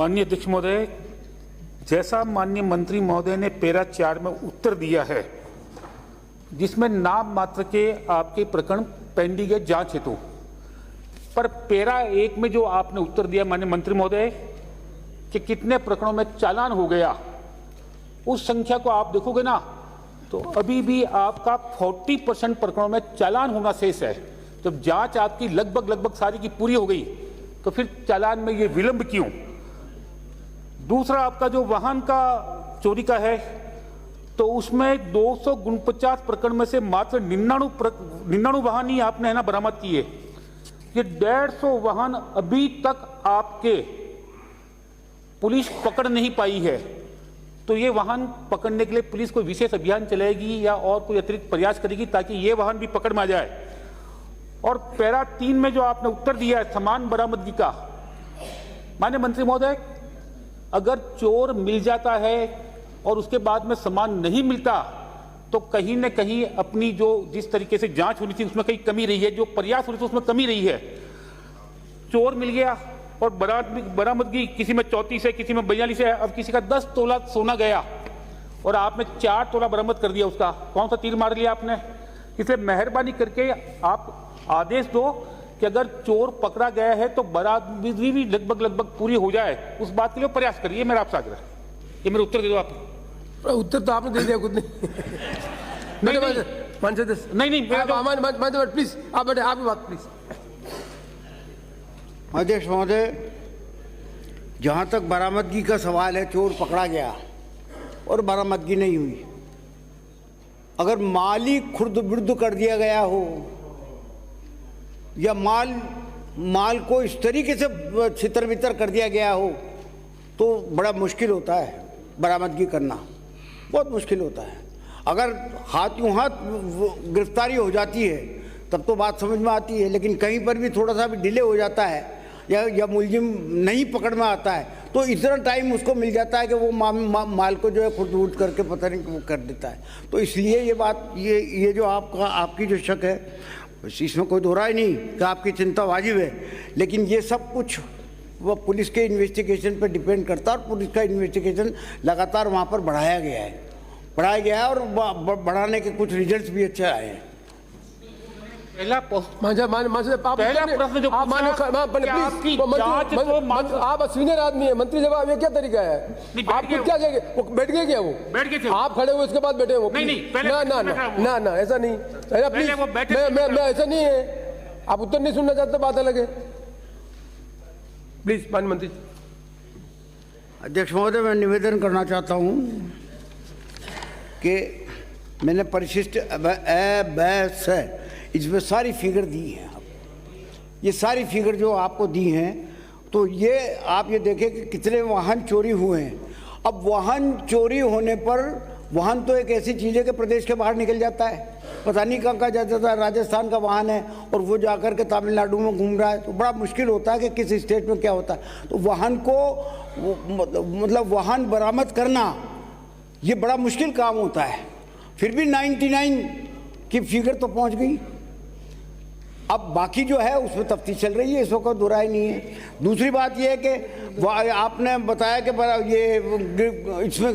माननीय अध्यक्ष महोदय, जैसा माननीय मंत्री महोदय ने पैरा 4 में उत्तर दिया है, जिसमें नाम मात्र के आपके प्रकरण पेंडिंग है जांच हेतु, पर पैरा 1 में जो आपने उत्तर दिया माननीय मंत्री महोदय कि कितने प्रकरणों में चालान हो गया, उस संख्या को आप देखोगे ना तो अभी भी आपका 40% प्रकरणों में चालान होना शेष है। जब जांच आपकी लगभग सारी की पूरी हो गई तो फिर चालान में ये विलंब क्यों? दूसरा, आपका जो वाहन का चोरी का है तो उसमें 249 प्रकरण में से मात्र 99 वाहन ही आपने है ना बरामद किए। ये 150 वाहन अभी तक आपके पुलिस पकड़ नहीं पाई है, तो ये वाहन पकड़ने के लिए पुलिस कोई विशेष अभियान चलाएगी या और कोई अतिरिक्त प्रयास करेगी ताकि ये वाहन भी पकड़ में आ जाए? और पैरा 3 में जो आपने उत्तर दिया है सामान बरामदगी का, माननीय मंत्री महोदय, अगर चोर मिल जाता है और उसके बाद में सामान नहीं मिलता तो कहीं न कहीं अपनी जो जिस तरीके से जांच होनी थी उसमें कहीं कमी रही है, जो प्रयास हो रहे थे उसमें कमी रही है। चोर मिल गया और बरामदगी किसी में 34 है, किसी में 42 है, अब किसी का 10 तोला सोना गया और आपने 4 तोला बरामद कर दिया। उसका कौन सा तीर मार लिया आपने? इसलिए मेहरबानी करके आप आदेश दो कि अगर चोर पकड़ा गया है तो बरामदगी भी लगभग पूरी हो जाए, उस बात के लिए प्रयास करिए। मेरा आपसे आग्रह है। ये मेरा उत्तर दे दो आप। उत्तर तो आपने दे दिया खुद ने। नहीं प्लीज आप बैठे, आपकी बात प्लीज। अध्यक्ष महोदय, जहाँ तक बरामदगी का सवाल है, चोर पकड़ा गया और बरामदगी नहीं हुई, अगर माल ही खुर्द बुर्द कर दिया गया हो या माल को इस तरीके से छितर बितर कर दिया गया हो तो बड़ा मुश्किल होता है, बरामदगी करना बहुत मुश्किल होता है। अगर हाथों हाथ गिरफ्तारी हो जाती है तब तो बात समझ में आती है, लेकिन कहीं पर भी थोड़ा सा भी डिले हो जाता है या मुलजिम नहीं पकड़ में आता है तो इतना टाइम उसको मिल जाता है कि वो माल को जो है खुद उठ करके पता नहीं वो कर देता है। तो इसलिए ये बात ये जो आपकी जो शक है इसमें कोई दो राय नहीं कि आपकी चिंता वाजिब है, लेकिन ये सब कुछ वो पुलिस के इन्वेस्टिगेशन पर डिपेंड करता है और पुलिस का इन्वेस्टिगेशन लगातार वहाँ पर बढ़ाया गया है और बढ़ाने के कुछ रिजल्ट्स भी अच्छे आए हैं। पहला प्रश्न जो आप सीनियर आदमी है, मंत्री जवाब ये क्या तरीका है? आप क्या वो बैठ गए क्या? वो बैठ गए थे, आप खड़े हुए उसके बाद बैठे वो? नहीं ना ऐसा नहीं, मैं ऐसा नहीं है। आप उत्तर नहीं सुनना चाहते, बात अलग है। प्लीज माननीय मंत्री। अध्यक्ष महोदय, मैं निवेदन करना चाहता हूँ कि मैंने परिशिष्ट इसमें सारी फिगर दी हैं। आप ये सारी फिगर जो आपको दी हैं तो ये आप ये देखें कि कितने वाहन चोरी हुए हैं। अब वाहन चोरी होने पर वाहन तो एक ऐसी चीज़ है कि प्रदेश के बाहर निकल जाता है, पता नहीं कहाँ जाता था। राजस्थान का वाहन है और वो जाकर के तमिलनाडु में घूम रहा है तो बड़ा मुश्किल होता है कि किस स्टेट में क्या होता है। तो वाहन को मतलब वाहन बरामद करना ये बड़ा मुश्किल काम होता है। फिर भी 99 की फिगर तो पहुंच गई। अब बाकी जो है उसमें तफ्तीश चल रही है, इसमें कोई दो राय नहीं है। दूसरी बात यह है कि आपने बताया कि ये इसमें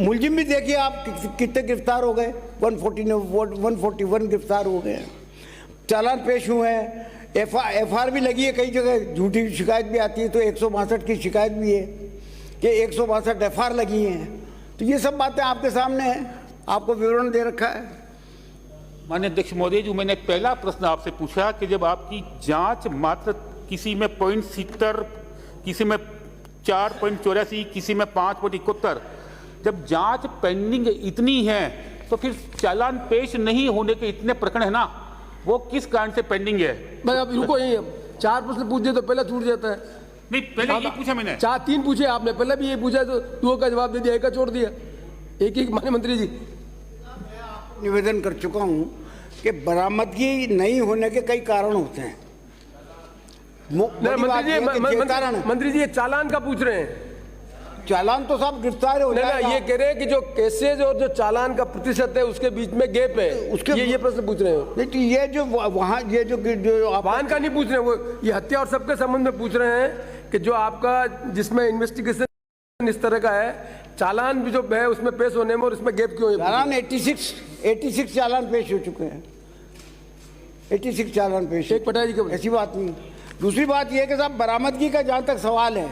मुलजिम भी देखिए आप कितने गिरफ्तार हो गए, 141 गिरफ्तार हो गए, चालान पेश हुए हैं, FR भी लगी है। कई जगह झूठी शिकायत भी आती है तो 162 की शिकायत भी है कि 162 FR लगी हैं। तो ये सब बातें आपके सामने हैं, आपको विवरण दे रखा है। माननीय अध्यक्ष महोदय, जो मैंने पहला प्रश्न आपसे पूछा कि जब आपकी जांच मात्र किसी में 0.70, किसी में 4.84, किसी में 5.71, जब जांच पेंडिंग इतनी है तो फिर चालान पेश नहीं होने के इतने प्रकरण है ना, वो किस कारण से पेंडिंग है? भाई अब रुको, यही 4 प्रश्न पूछ दिए तो पहला छूट जाता है। नहीं, पहले ये पूछा मैंने, 3 पूछे आपने, पहले भी ये पूछा तो 2 का जवाब दे दिया, 1 का छोड़ दिया। एक माननीय मंत्री जी, निवेदन कर चुका हूं कि बरामदगी नहीं होने के कई कारण होते हैं। मंत्री जी ये चालान का पूछ रहे हैं। चालान तो सब गिरफ्तार हो जाएगा। ये कह रहे हैं कि जो केसेज और जो चालान का प्रतिशत है उसके बीच में गैप है, उसके ये प्रश्न पूछ रहे हैं। नहीं तो ये जो वहाँ ये जो वाहन का नहीं पूछ रहे हैं, वो ये हत्या और सबके संबंध में पूछ रहे हैं कि जो आपका जिसमें इन्वेस्टिगेशन इस तरह का है, चालान भी जो है उसमें पेश होने में और इसमें गैप क्यों है? चालान 86 चालान पेश हो चुके हैं, 86 चालान पेश। शेख पटाया जी के ऐसी बात नहीं। दूसरी बात यह है कि साहब बरामदगी का जहाँ तक सवाल है,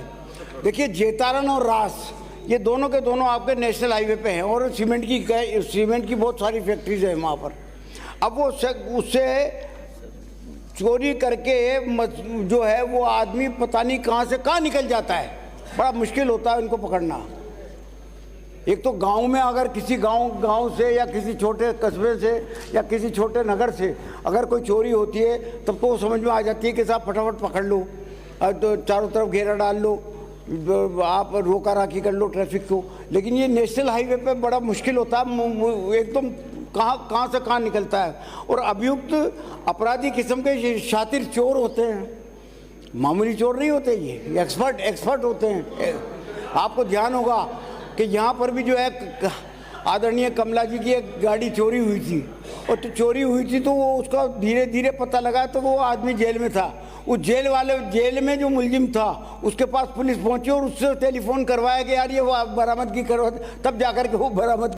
देखिए जेतारन और रास ये दोनों के दोनों आपके नेशनल हाईवे पे हैं और सीमेंट की बहुत सारी फैक्ट्रीज हैं वहाँ पर। अब वो उससे चोरी करके जो है वो आदमी पता नहीं कहाँ से कहाँ निकल जाता है, बड़ा मुश्किल होता है उनको पकड़ना। एक तो गांव में अगर किसी गांव से या किसी छोटे कस्बे से या किसी छोटे नगर से अगर कोई चोरी होती है तब तो समझ में आ जाती है कि साहब फटाफट पकड़ लो, तो चारों तरफ घेरा डाल लो, आप रोका राखी कर लो ट्रैफिक को। लेकिन ये नेशनल हाईवे पे बड़ा मुश्किल होता है, एकदम कहाँ से कहाँ निकलता है। और अभियुक्त अपराधी किस्म के शातिर चोर होते हैं, मामूली चोर नहीं होते, ये एक्सपर्ट होते हैं। आपको ध्यान होगा कि यहाँ पर भी जो है आदरणीय कमला जी की एक गाड़ी चोरी हुई थी, और तो चोरी हुई थी तो वो उसका धीरे धीरे पता लगा तो वो आदमी जेल में था। उस जेल में जो मुलजिम था उसके पास पुलिस पहुंची और उससे टेलीफोन करवाया कि यार ये वो बरामदगी करवा, तब जाकर के वो बरामद